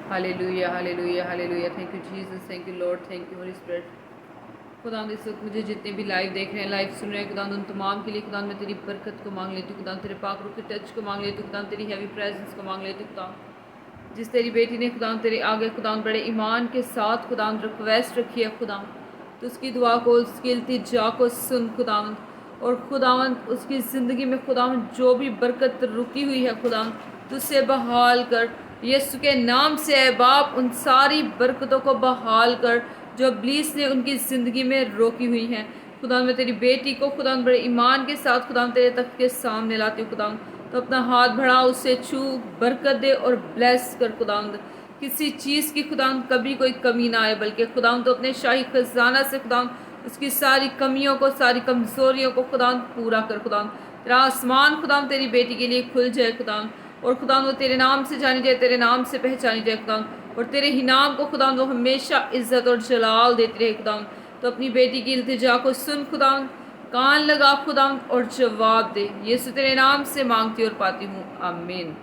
Hallelujah hallelujah hallelujah. Thank you Jesus, thank you Lord, thank you Holi spirit. खुदा इस वक्त मुझे जितने भी लाइव देख रहे हैं, लाइव सुन रहे हैं, खुदा उन तमाम के लिए खुदा मैं तेरी बरकत को मांग लेती हूँ, खुदा तेरे पाक रूह के टच को मांग लेती हूँ, खुदा तेरी हैवी प्रेजेंस को मांग लेती हूँ। खुदा जिस तेरी बेटी ने खुदा तेरे आगे खुदा बड़े ईमान के साथ खुदा रिक्वेस्ट रखी है खुदा, तो उसकी दुआ को, उसकी इल्तिजा को सुन खुदा, और खुदावंद उसकी ज़िंदगी में खुदावंद जो भी बरकत रुकी हुई है खुदा तुझसे बहाल कर यीशु के नाम से। है बाप, उन सारी बरकतों को बहाल कर जो इब्लीस ने उनकी ज़िंदगी में रोकी हुई हैं। खुदा मैं तेरी बेटी को खुदा बड़े ईमान के साथ खुदा तेरे तख्त के सामने लाती हूँ खुदा, तो अपना हाथ बढ़ा, उससे छू, बरकत दे और ब्लेस कर खुदा। किसी चीज़ की खुदा कभी कोई कमी ना आए, बल्कि खुदा तो अपने शाही खजाना से खुदा उसकी सारी कमियों को, सारी कमज़ोरियों को खुदा पूरा कर खुदा। तेरा आसमान खुदा तेरी बेटी के लिए खुल जाए खुदा, और खुदा वो तेरे नाम से जानी जाए, तेरे नाम से पहचानी जाए खुदा, और तेरे ही नाम को खुदा वो हमेशा इज्जत और जलाल देती रहे खुदा। तो अपनी बेटी की इल्तिजा को सुन खुदा, कान लगा खुदा और जवाब दे। यीशु तेरे नाम से मांगती और पाती हूँ, आमीन।